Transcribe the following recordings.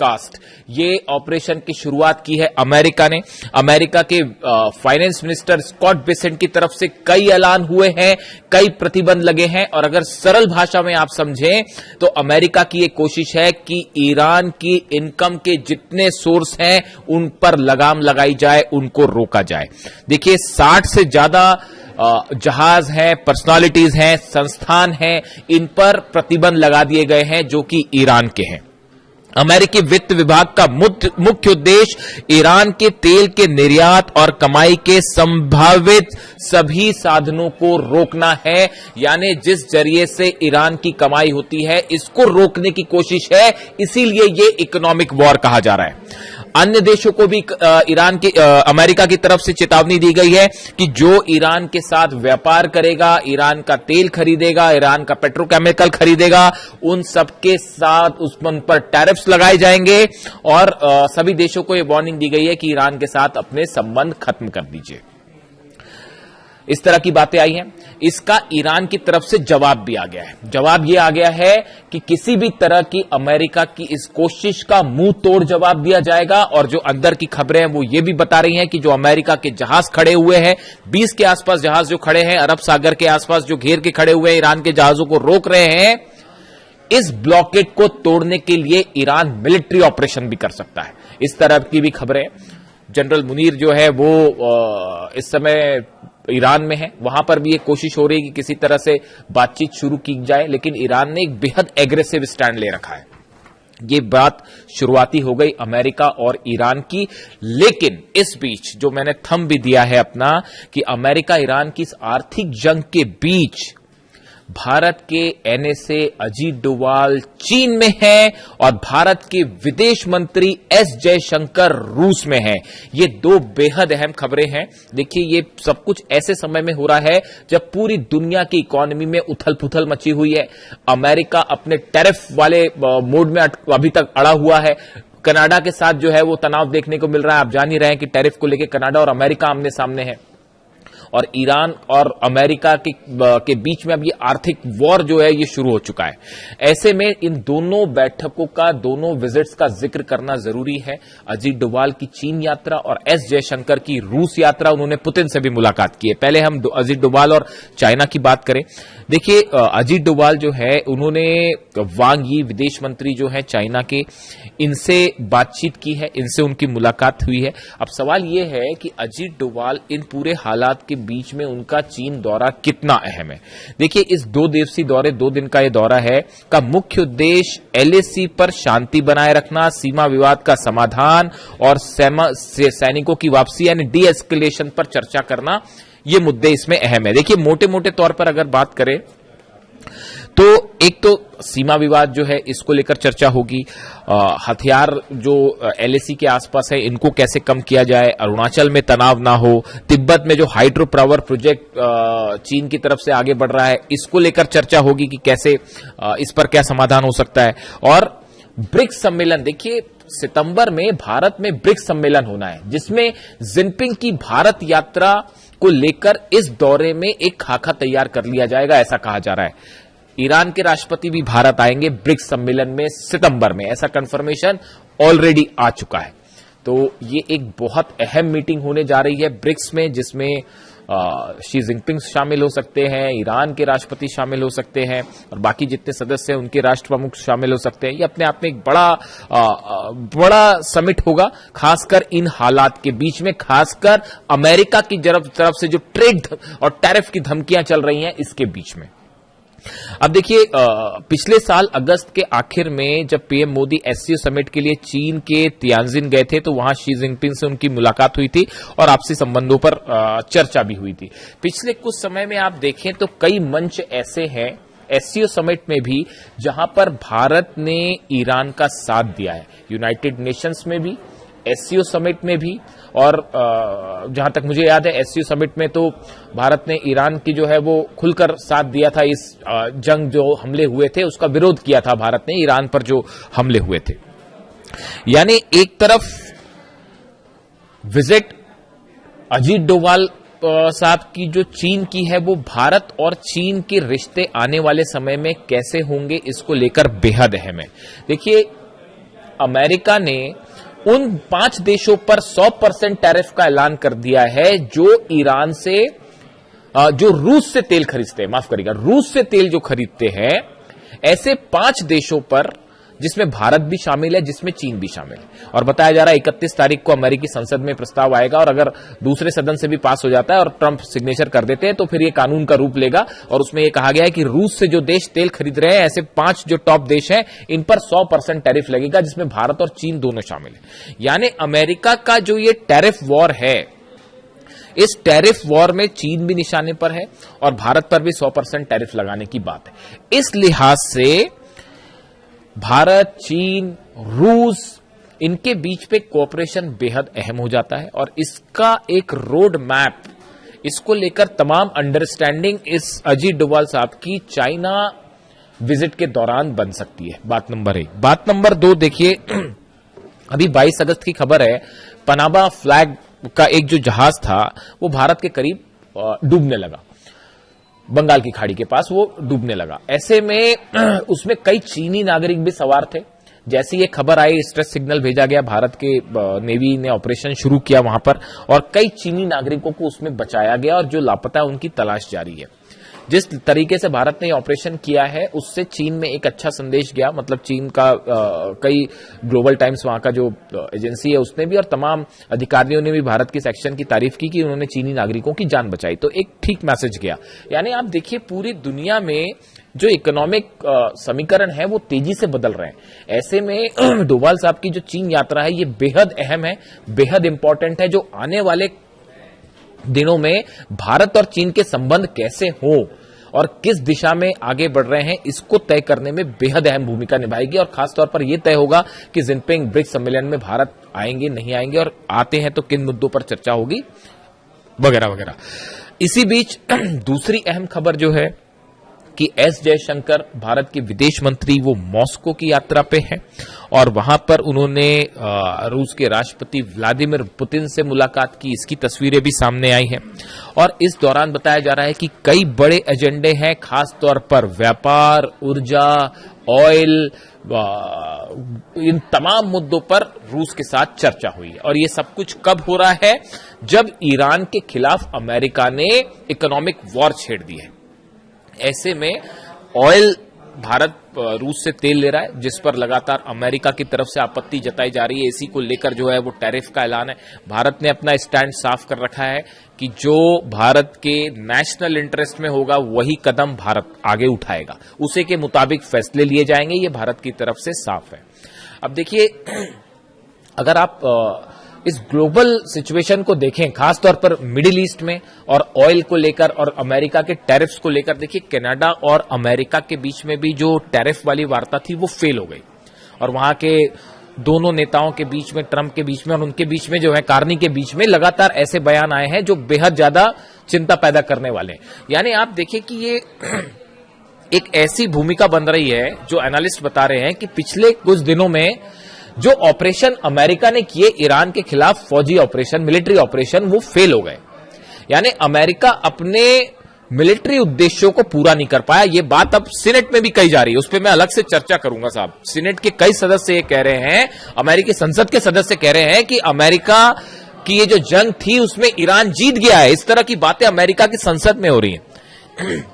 Cast, ये operation की शुरुआत की है अमेरिका ने। अमेरिका के फाइनेंस मिनिस्टर स्कॉट बेसेंट की तरफ से कई ऐलान हुए हैं, कई प्रतिबंध लगे हैं, और अगर सरल भाषा में आप समझें तो अमेरिका की एक कोशिश है कि ईरान की इनकम के जितने सोर्स हैं उन पर लगाम लगाई जाए, उनको रोका जाए। देखिए 60 से ज्यादा जहाज हैं, पर्सनालिटीज हैं, संस्थान हैं, इन पर प्रतिबंध लगा दिए गए हैं जो कि ईरान के हैं। अमेरिकी वित्त विभाग का मुख्य उद्देश्य ईरान के तेल के निर्यात और कमाई के संभावित सभी साधनों को रोकना है, यानी जिस जरिए से ईरान की कमाई होती है इसको रोकने की कोशिश है, इसीलिए ये इकोनॉमिक वॉर कहा जा रहा है। अन्य देशों को भी अमेरिका की तरफ से चेतावनी दी गई है कि जो ईरान के साथ व्यापार करेगा, ईरान का तेल खरीदेगा, ईरान का पेट्रोकेमिकल खरीदेगा, उन सबके साथ उन पर टैरिफ्स लगाए जाएंगे, और सभी देशों को यह वार्निंग दी गई है कि ईरान के साथ अपने संबंध खत्म कर दीजिए। इस तरह की बातें आई हैं। इसका ईरान की तरफ से जवाब भी आ गया है। जवाब यह आ गया है कि किसी भी तरह की अमेरिका की इस कोशिश का मुंह तोड़ जवाब दिया जाएगा, और जो अंदर की खबरें हैं वो ये भी बता रही हैं कि जो अमेरिका के जहाज खड़े हुए हैं, 20 के आसपास जहाज जो खड़े हैं अरब सागर के आसपास, जो घेर के खड़े हुए हैं, ईरान के जहाजों को रोक रहे हैं, इस ब्लॉकेड को तोड़ने के लिए ईरान मिलिट्री ऑपरेशन भी कर सकता है। इस तरह की भी खबरें। जनरल मुनीर जो है वो इस समय ईरान में है, वहां पर भी एक कोशिश हो रही है कि किसी तरह से बातचीत शुरू की जाए, लेकिन ईरान ने एक बेहद एग्रेसिव स्टैंड ले रखा है। ये बात शुरुआती हो गई अमेरिका और ईरान की, लेकिन इस बीच जो मैंने थंब भी दिया है अपना कि अमेरिका ईरान की इस आर्थिक जंग के बीच भारत के एनएसए अजीत डोवाल चीन में है और भारत के विदेश मंत्री एस जयशंकर रूस में है। ये दो बेहद अहम खबरें हैं। देखिए ये सब कुछ ऐसे समय में हो रहा है जब पूरी दुनिया की इकोनॉमी में उथल पुथल मची हुई है। अमेरिका अपने टैरिफ वाले मोड में अभी तक अड़ा हुआ है। कनाडा के साथ जो है वो तनाव देखने को मिल रहा है। आप जान ही रहे हैं कि टैरिफ को लेकर कनाडा और अमेरिका आमने सामने है, और ईरान और अमेरिका के बीच में अब ये आर्थिक वॉर जो है ये शुरू हो चुका है। ऐसे में इन दोनों बैठकों का, दोनों विजिट्स का जिक्र करना जरूरी है। अजीत डोवाल की चीन यात्रा और एस जयशंकर की रूस यात्रा, उन्होंने पुतिन से भी मुलाकात की है। पहले हम अजीत डोवाल और चाइना की बात करें। देखिए अजीत डोवाल जो है उन्होंने वांग यी विदेश मंत्री जो है चाइना के, इनसे बातचीत की है, इनसे उनकी मुलाकात हुई है। अब सवाल यह है कि अजीत डोवाल इन पूरे हालात के बीच में उनका चीन दौरा कितना अहम है। देखिए इस 2 दिवसीय दौरे, 2 दिन का यह दौरा है, का मुख्य उद्देश्य एलएसी पर शांति बनाए रखना, सीमा विवाद का समाधान और सैनिकों की वापसी यानी डी एस्केलेशन पर चर्चा करना, ये मुद्दे इसमें अहम है। देखिए मोटे मोटे तौर पर अगर बात करें तो एक तो सीमा विवाद जो है इसको लेकर चर्चा होगी, हथियार जो एलएसी के आसपास है इनको कैसे कम किया जाए, अरुणाचल में तनाव ना हो, तिब्बत में जो हाइड्रो पावर प्रोजेक्ट चीन की तरफ से आगे बढ़ रहा है इसको लेकर चर्चा होगी कि कैसे इस पर क्या समाधान हो सकता है। और ब्रिक्स सम्मेलन, देखिए सितंबर में भारत में ब्रिक्स सम्मेलन होना है जिसमें जिनपिंग की भारत यात्रा को लेकर इस दौरे में एक खाका तैयार कर लिया जाएगा, ऐसा कहा जा रहा है। ईरान के राष्ट्रपति भी भारत आएंगे ब्रिक्स सम्मेलन में सितंबर में, ऐसा कंफर्मेशन ऑलरेडी आ चुका है। तो ये एक बहुत अहम मीटिंग होने जा रही है ब्रिक्स में, जिसमें शी जिनपिंग शामिल हो सकते हैं, ईरान के राष्ट्रपति शामिल हो सकते हैं और बाकी जितने सदस्य हैं उनके राष्ट्र प्रमुख शामिल हो सकते हैं। ये अपने आप में एक बड़ा समिट होगा, खासकर इन हालात के बीच में, खासकर अमेरिका की तरफ से जो ट्रेड और टैरिफ की धमकियां चल रही हैं इसके बीच में। अब देखिए पिछले साल अगस्त के आखिर में जब पीएम मोदी एससीओ समिट के लिए चीन के तियानजिन गए थे तो वहां शी जिनपिंग से उनकी मुलाकात हुई थी और आपसी संबंधों पर चर्चा भी हुई थी। पिछले कुछ समय में आप देखें तो कई मंच ऐसे हैं एससीओ समिट में भी जहां पर भारत ने ईरान का साथ दिया है, यूनाइटेड नेशंस में भी, एससीओ समिट में भी, और जहां तक मुझे याद है एससीओ समिट में तो भारत ने ईरान की जो है वो खुलकर साथ दिया था। इस जंग जो हमले हुए थे उसका विरोध किया था भारत ने, ईरान पर जो हमले हुए थे। यानी एक तरफ विजिट अजीत डोवाल साहब की जो चीन की है वो भारत और चीन के रिश्ते आने वाले समय में कैसे होंगे इसको लेकर बेहद अहम है। देखिए अमेरिका ने उन 5 देशों पर 100% टैरिफ का ऐलान कर दिया है जो ईरान से जो रूस से तेल खरीदते हैं, माफ करिएगा, रूस से तेल जो खरीदते हैं, ऐसे 5 देशों पर, जिसमें भारत भी शामिल है, जिसमें चीन भी शामिल है। और बताया जा रहा है 31 तारीख को अमेरिकी संसद में प्रस्ताव आएगा और अगर दूसरे सदन से भी पास हो जाता है और ट्रंप सिग्नेचर कर देते हैं तो फिर ये कानून का रूप लेगा। और उसमें यह कहा गया है कि रूस से जो देश तेल खरीद रहे हैं, ऐसे 5 जो टॉप देश हैं, इन पर 100% टैरिफ लगेगा, जिसमें भारत और चीन दोनों शामिल है। यानी अमेरिका का जो ये टैरिफ वॉर है, इस टैरिफ वॉर में चीन भी निशाने पर है और भारत पर भी 100% टैरिफ लगाने की बात है। इस लिहाज से भारत, चीन, रूस, इनके बीच पे कोऑपरेशन बेहद अहम हो जाता है और इसका एक रोड मैप, इसको लेकर तमाम अंडरस्टैंडिंग इस अजीत डोभाल साहब की चाइना विजिट के दौरान बन सकती है। बात नंबर 1। बात नंबर 2 देखिए, अभी 22 अगस्त की खबर है, पनामा फ्लैग का एक जो जहाज था वो भारत के करीब डूबने लगा, बंगाल की खाड़ी के पास वो डूबने लगा। ऐसे में उसमें कई चीनी नागरिक भी सवार थे। जैसे ये खबर आई, स्ट्रेस सिग्नल भेजा गया, भारत के नेवी ने ऑपरेशन शुरू किया वहां पर और कई चीनी नागरिकों को उसमें बचाया गया और जो लापता है उनकी तलाश जारी है। जिस तरीके से भारत ने ऑपरेशन किया है उससे चीन में एक अच्छा संदेश गया, मतलब चीन का कई ग्लोबल टाइम्स वहां का जो एजेंसी है उसने भी और तमाम अधिकारियों ने भी भारत की सेक्शन की तारीफ की कि उन्होंने चीनी नागरिकों की जान बचाई, तो एक ठीक मैसेज गया। यानी आप देखिए पूरी दुनिया में जो इकोनॉमिक समीकरण है वो तेजी से बदल रहे हैं। ऐसे में डोभाल साहब की जो चीन यात्रा है ये बेहद अहम है, बेहद इंपॉर्टेंट है, जो आने वाले दिनों में भारत और चीन के संबंध कैसे हो और किस दिशा में आगे बढ़ रहे हैं इसको तय करने में बेहद अहम भूमिका निभाएगी। और खासतौर पर यह तय होगा कि जिनपिंग ब्रिक्स सम्मेलन में भारत आएंगे नहीं आएंगे, और आते हैं तो किन मुद्दों पर चर्चा होगी, वगैरह वगैरह। इसी बीच दूसरी अहम खबर जो है कि एस जयशंकर, भारत के विदेश मंत्री, वो मॉस्को की यात्रा पे हैं और वहां पर उन्होंने रूस के राष्ट्रपति व्लादिमीर पुतिन से मुलाकात की। इसकी तस्वीरें भी सामने आई हैं और इस दौरान बताया जा रहा है कि कई बड़े एजेंडे हैं, खास तौर पर व्यापार, ऊर्जा, ऑयल, इन तमाम मुद्दों पर रूस के साथ चर्चा हुई है। और ये सब कुछ कब हो रहा है? जब ईरान के खिलाफ अमेरिका ने इकोनॉमिक वॉर छेड़ दी है। ऐसे में ऑयल, भारत रूस से तेल ले रहा है जिस पर लगातार अमेरिका की तरफ से आपत्ति जताई जा रही है। इसी को लेकर जो है वो टैरिफ का ऐलान है। भारत ने अपना स्टैंड साफ कर रखा है कि जो भारत के नेशनल इंटरेस्ट में होगा वही कदम भारत आगे उठाएगा, उसी के मुताबिक फैसले लिए जाएंगे, ये भारत की तरफ से साफ है। अब देखिए, अगर आप इस ग्लोबल सिचुएशन को देखें, खासतौर पर मिडिल ईस्ट में और ऑयल को लेकर और अमेरिका के टैरिफ्स को लेकर, देखिए कनाडा और अमेरिका के बीच में भी जो टैरिफ वाली वार्ता थी वो फेल हो गई और वहां के दोनों नेताओं के बीच में, ट्रंप के बीच में और उनके बीच में जो है कार्नी के बीच में लगातार ऐसे बयान आए हैं जो बेहद ज्यादा चिंता पैदा करने वाले हैं। यानी आप देखिए कि ये एक ऐसी भूमिका बन रही है जो एनालिस्ट बता रहे हैं कि पिछले कुछ दिनों में जो ऑपरेशन अमेरिका ने किए ईरान के खिलाफ, फौजी ऑपरेशन, मिलिट्री ऑपरेशन, वो फेल हो गए। यानी अमेरिका अपने मिलिट्री उद्देश्यों को पूरा नहीं कर पाया। ये बात अब सीनेट में भी कही जा रही है, उस पर मैं अलग से चर्चा करूंगा साहब। सीनेट के कई सदस्य ये कह रहे हैं, अमेरिकी संसद के सदस्य कह रहे हैं कि अमेरिका की ये जो जंग थी उसमें ईरान जीत गया है। इस तरह की बातें अमेरिका की संसद में हो रही हैं।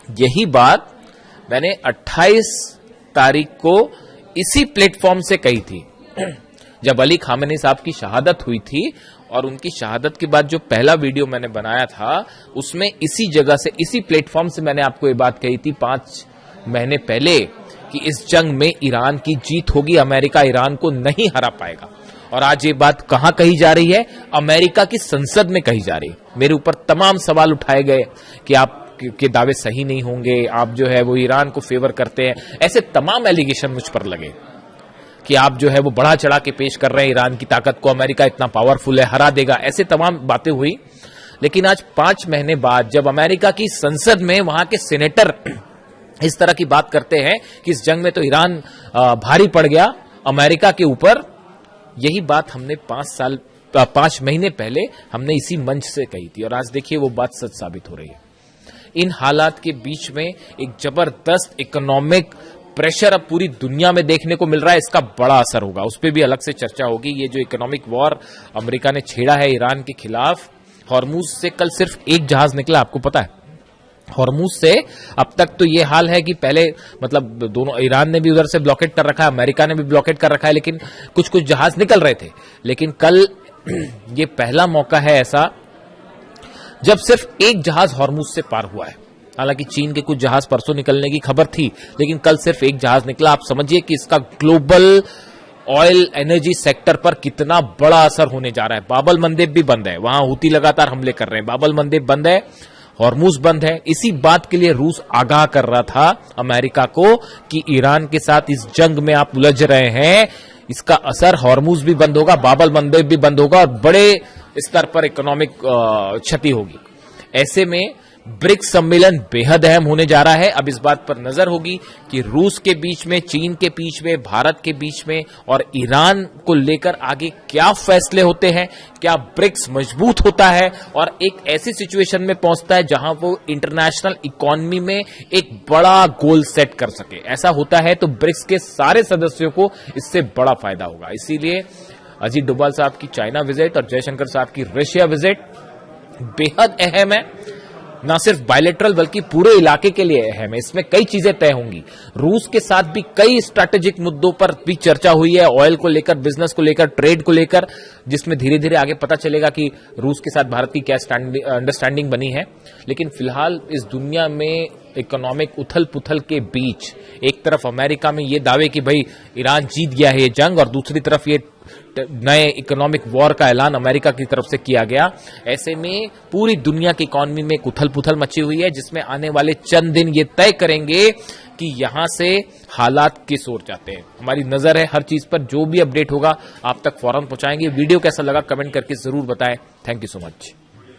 यही बात मैंने 28 तारीख को इसी प्लेटफॉर्म से कही थी जब अली खामेनी साहब की शहादत हुई थी। और उनकी शहादत के बाद जो पहला वीडियो मैंने बनाया था उसमें इसी जगह से, इसी प्लेटफॉर्म से मैंने आपको ये बात कही थी 5 महीने पहले कि इस जंग में ईरान की जीत होगी, अमेरिका ईरान को नहीं हरा पाएगा। और आज ये बात कहां कही जा रही है? अमेरिका की संसद में कही जा रही है। मेरे ऊपर तमाम सवाल उठाए गए कि आप के दावे सही नहीं होंगे, आप जो है वो ईरान को फेवर करते हैं, ऐसे तमाम एलिगेशन मुझ पर लगे कि आप जो है वो बढ़ा चढ़ा के पेश कर रहे हैं ईरान की ताकत को, अमेरिका इतना पावरफुल है, हरा देगा, ऐसे तमाम बातें हुई। लेकिन आज 5 महीने बाद जब अमेरिका की संसद में वहां के सेनेटर इस तरह की बात करते हैं कि इस जंग में तो ईरान भारी पड़ गया अमेरिका के ऊपर, यही बात हमने 5 महीने पहले हमने इसी मंच से कही थी और आज देखिए वो बात सच साबित हो रही है। इन हालात के बीच में एक जबरदस्त इकोनॉमिक प्रेशर अब पूरी दुनिया में देखने को मिल रहा है, इसका बड़ा असर होगा। उस पर भी अलग से चर्चा होगी। ये जो इकोनॉमिक वॉर अमेरिका ने छेड़ा है ईरान के खिलाफ, हॉर्मूज से कल सिर्फ एक जहाज निकला, आपको पता है। हॉर्मूज से अब तक तो ये हाल है कि पहले मतलब दोनों, ईरान ने भी उधर से ब्लॉकेट कर रखा है, अमेरिका ने भी ब्लॉकेट कर रखा है, लेकिन कुछ कुछ जहाज निकल रहे थे। लेकिन कल ये पहला मौका है ऐसा जब सिर्फ एक जहाज हॉर्मूज से पार हुआ है। हालांकि चीन के कुछ जहाज परसों निकलने की खबर थी, लेकिन कल सिर्फ एक जहाज निकला। आप समझिए कि इसका ग्लोबल ऑयल एनर्जी सेक्टर पर कितना बड़ा असर होने जा रहा है। बाबल मंदेब भी बंद है, वहां हूती लगातार हमले कर रहे हैं, बाबल मंदेब बंद है, हॉर्मूज बंद है। इसी बात के लिए रूस आगाह कर रहा था अमेरिका को कि ईरान के साथ इस जंग में आप उलझ रहे हैं, इसका असर हॉर्मूज भी बंद होगा, बाबल मंदेब भी बंद होगा और बड़े स्तर पर इकोनॉमिक क्षति होगी। ऐसे में ब्रिक्स सम्मेलन बेहद अहम होने जा रहा है। अब इस बात पर नजर होगी कि रूस के बीच में, चीन के बीच में, भारत के बीच में और ईरान को लेकर आगे क्या फैसले होते हैं, क्या ब्रिक्स मजबूत होता है और एक ऐसी सिचुएशन में पहुंचता है जहां वो इंटरनेशनल इकोनॉमी में एक बड़ा गोल सेट कर सके। ऐसा होता है तो ब्रिक्स के सारे सदस्यों को इससे बड़ा फायदा होगा। इसीलिए अजीत डोभाल साहब की चाइना विजिट और जयशंकर साहब की रशिया विजिट बेहद अहम है, ना सिर्फ बायलेटरल बल्कि पूरे इलाके के लिए अहम है। इसमें कई चीजें तय होंगी। रूस के साथ भी कई स्ट्रैटेजिक मुद्दों पर भी चर्चा हुई है, ऑयल को लेकर, बिजनेस को लेकर, ट्रेड को लेकर, जिसमें धीरे धीरे आगे पता चलेगा कि रूस के साथ भारत की क्या अंडरस्टैंडिंग बनी है। लेकिन फिलहाल इस दुनिया में इकोनॉमिक उथल पुथल के बीच एक तरफ अमेरिका में ये दावे कि भाई ईरान जीत गया है ये जंग, और दूसरी तरफ ये नए इकोनॉमिक वॉर का ऐलान अमेरिका की तरफ से किया गया। ऐसे में पूरी दुनिया की इकोनॉमी में उथल पुथल मची हुई है, जिसमें आने वाले चंद दिन ये तय करेंगे कि यहां से हालात किस ओर जाते हैं। हमारी नजर है हर चीज पर, जो भी अपडेट होगा आप तक फौरन पहुंचाएंगे। वीडियो कैसा लगा कमेंट करके जरूर बताएं। Thank you so much.